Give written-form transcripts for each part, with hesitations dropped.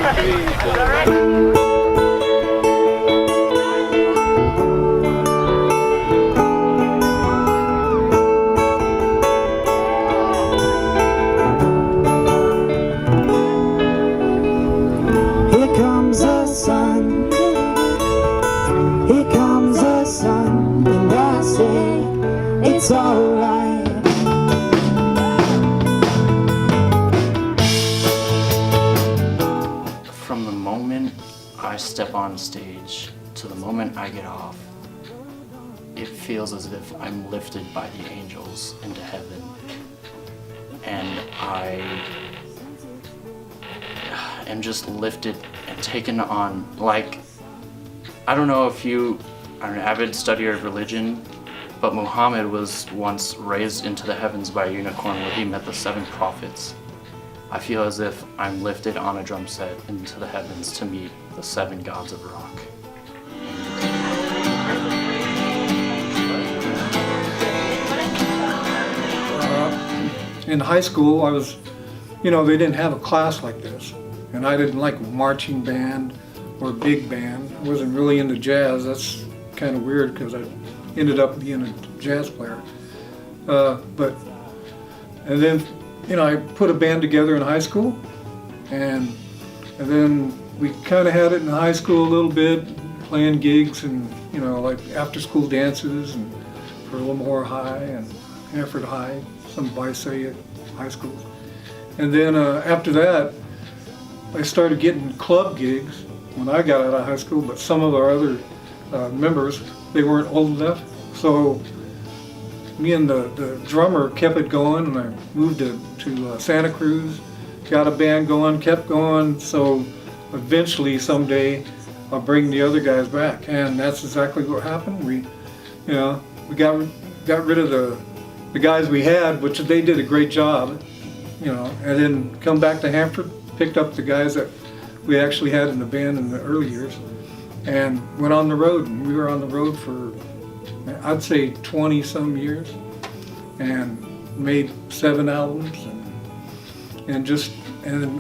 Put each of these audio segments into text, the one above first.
Here comes the sun, here comes the sun, and I say it's alright. From the moment I step on stage to the moment I get off, it feels as if I'm lifted by the angels into heaven. And I am just lifted and taken on, like, I don't know if you are an avid studier of religion, but Muhammad was once raised into the heavens by a unicorn where he met the 7 prophets. I feel as if I'm lifted on a drum set into the heavens to meet the 7 gods of rock. In high school, I was, they didn't have a class like this. And I didn't like marching band or big band. I wasn't really into jazz. That's kind of weird because I ended up being a jazz player. And then, I put a band together in high school, and then we kind of had it in high school a little bit, playing gigs and, like after-school dances and for Lamore High and Hanford High, some Visay high schools. And then after that, I started getting club gigs when I got out of high school, but some of our other members, they weren't old enough. So me and the drummer kept it going, and I moved to Santa Cruz, got a band going, kept going, so eventually someday I'll bring the other guys back. And that's exactly what happened. We got rid of the guys we had, which they did a great job, and then come back to Hanford, picked up the guys that we actually had in the band in the early years, and went on the road. And we were on the road for, I'd say, 20 some years, and made 7 albums, and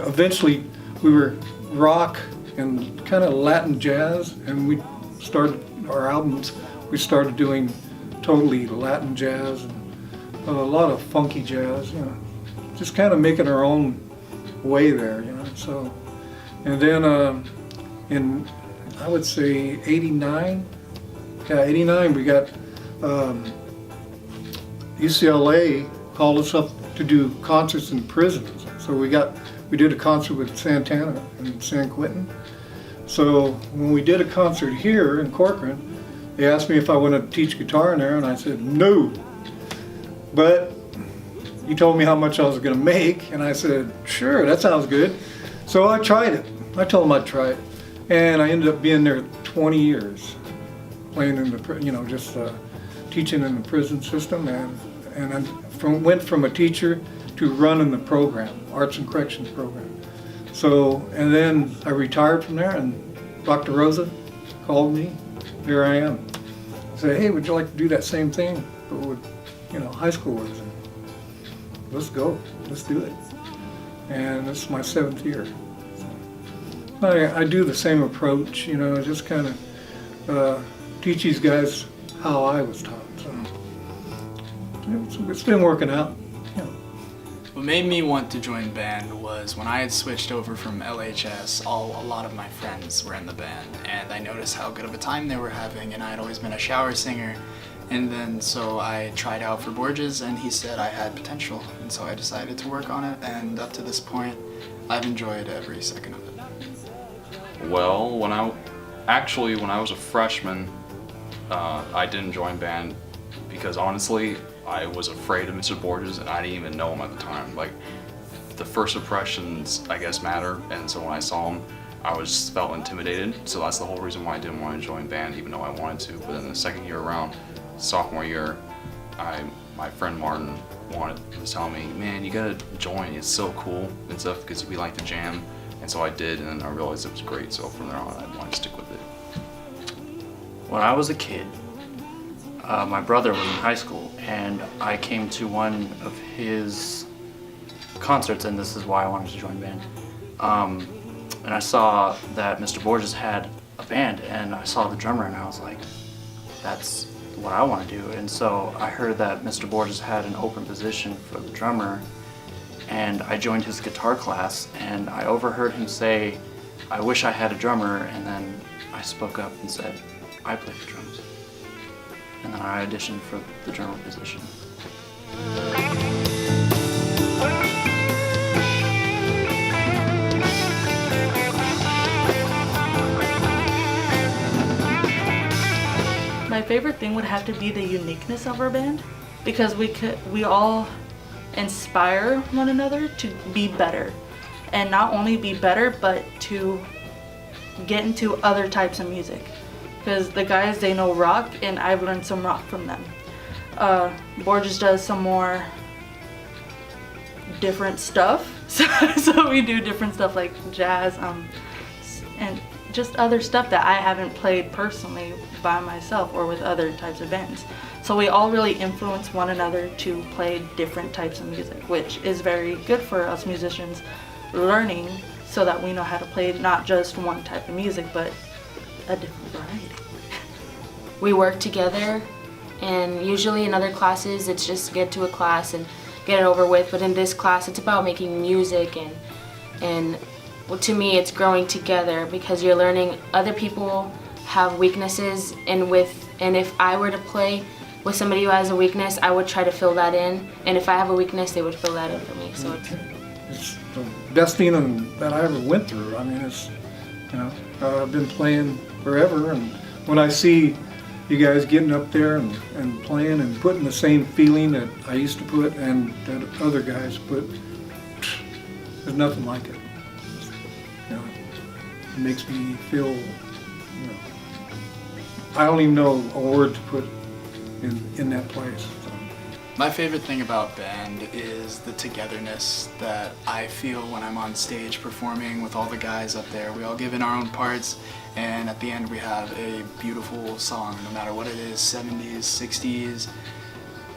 eventually we were rock and kind of Latin jazz, and we started our albums. We started doing totally Latin jazz and a lot of funky jazz, just kind of making our own way there, So, and then in, I would say 89, we got UCLA called us up to do concerts in prisons. So we did a concert with Santana in San Quentin. So when we did a concert here in Corcoran, they asked me if I wanted to teach guitar in there, and I said no. But you told me how much I was going to make, and I said, sure, that sounds good. So I tried it. I told them I'd try it, and I ended up being there 20 years, playing in the, just teaching in the prison system, and I went from a teacher to running the program, Arts and Corrections program. So, and then I retired from there, and Dr. Rosa called me. Here I am. I said, hey, would you like to do that same thing, but with, high schoolers? Let's go, let's do it. And this is my 7th year. I do the same approach, just kind of teach these guys how I was taught. So it's been working out. What made me want to join band was when I had switched over from LHS, a lot of my friends were in the band, and I noticed how good of a time they were having, and I had always been a shower singer. And then so I tried out for Borges, and he said I had potential, and so I decided to work on it, and up to this point I've enjoyed every second of it. Well, when I was a freshman, I didn't join band because honestly I was afraid of Mr. Borges, and I didn't even know him at the time. Like, the first impressions, I guess, matter, and so when I saw him, I felt intimidated. So that's the whole reason why I didn't want to join band, even though I wanted to. But then the second year around, sophomore year, my friend Martin was telling me, man, you gotta join, it's so cool and stuff, because we like to jam. And so I did, and then I realized it was great, so from there on I wanted to stick with it. When I was a kid, my brother was in high school, and I came to one of his concerts, and this is why I wanted to join band. and I saw that Mr. Borges had a band, and I saw the drummer, and I was like, that's what I want to do. And so I heard that Mr. Borges had an open position for the drummer, and I joined his guitar class, and I overheard him say, I wish I had a drummer, and then I spoke up and said, I play the drums. And then I auditioned for the drummer position. My favorite thing would have to be the uniqueness of our band, because we all inspire one another to be better, and not only be better, but to get into other types of music. Because the guys, they know rock, and I've learned some rock from them. Borges does some more different stuff, so we do different stuff like jazz, and just other stuff that I haven't played personally by myself or with other types of bands. So we all really influence one another to play different types of music, which is very good for us musicians, learning so that we know how to play not just one type of music, but a different variety. We work together, and usually in other classes it's just get to a class and get it over with, but in this class it's about making music, and well, to me it's growing together, because you're learning other people have weaknesses, and if I were to play with somebody who has a weakness, I would try to fill that in, and if I have a weakness, they would fill that in for me. So It's the best thing that I ever went through. I mean, it's, I've been playing forever, and when I see you guys getting up there and playing and putting the same feeling that I used to put and that other guys put, there's nothing like it. It makes me feel, I don't even know a word to put in that place. So. My favorite thing about band is the togetherness that I feel when I'm on stage performing with all the guys up there. We all give in our own parts, and at the end we have a beautiful song, no matter what it is, 70s, 60s.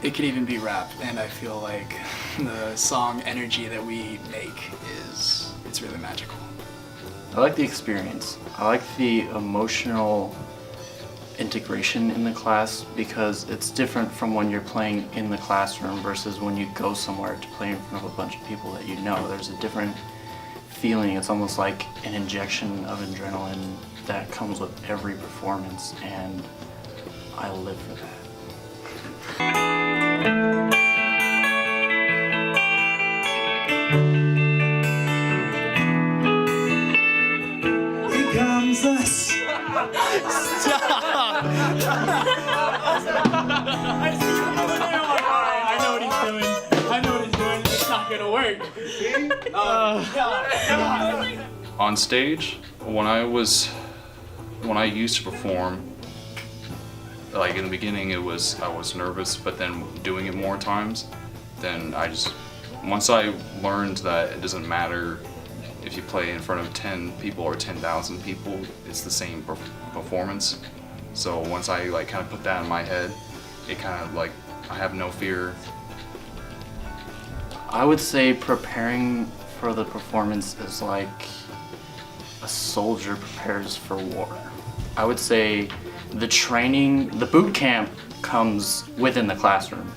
It could even be rap, and I feel like the song energy that we make it's really magical. I like the experience. I like the emotional integration in the class, because it's different from when you're playing in the classroom versus when you go somewhere to play in front of a bunch of people that you know. There's a different feeling. It's almost like an injection of adrenaline that comes with every performance, and I live for that. Here comes us. Stop! I know what he's doing. I know what he's doing. It's not gonna work. On stage, when I used to perform, like in the beginning I was nervous, but then doing it more times, then once I learned that it doesn't matter if you play in front of 10 people or 10,000 people, it's the same performance. So once I kind of put that in my head, it kind of I have no fear. I would say preparing for the performance is like a soldier prepares for war. I would say the training, the boot camp comes within the classroom.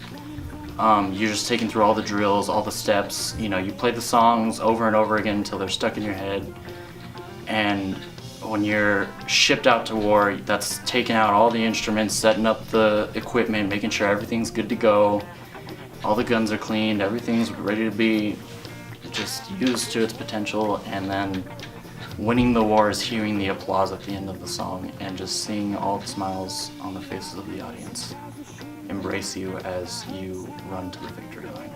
You're just taking through all the drills, all the steps. You play the songs over and over again until they're stuck in your head. And when you're shipped out to war, that's taking out all the instruments, setting up the equipment, making sure everything's good to go. All the guns are cleaned, everything's ready to be just used to its potential, and then winning the war is hearing the applause at the end of the song and just seeing all the smiles on the faces of the audience embrace you as you run to the victory line.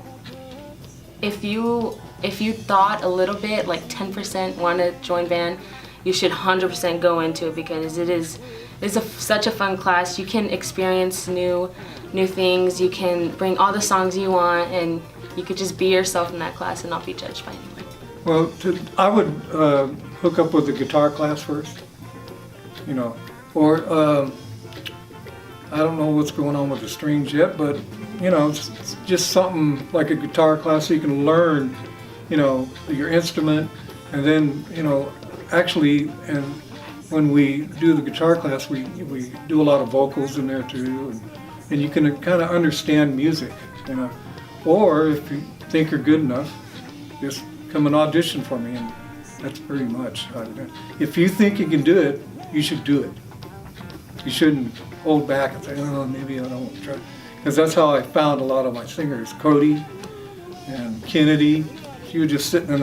if you thought a little bit, like 10% want to join band, you should 100% go into it, because it's such a fun class. You can experience new things. You can bring all the songs you want, and you could just be yourself in that class and not be judged by anyone. Well, I would hook up with the guitar class first, or I don't know what's going on with the strings yet, but it's just something like a guitar class so you can learn, your instrument, and then, actually, and when we do the guitar class, we do a lot of vocals in there too, and you can kind of understand music, you know. Or if you think you're good enough, just come and audition for me, and that's pretty much how it is. If you think you can do it, you should do it. You shouldn't hold back and say, oh, maybe I don't try. Because that's how I found a lot of my singers. Cody and Kennedy, she was just sitting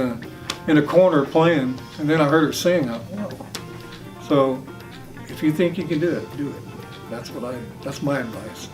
in a corner playing, and then I heard her sing. I thought, whoa. So if you think you can do it, do it. That's my advice.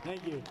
Thank you.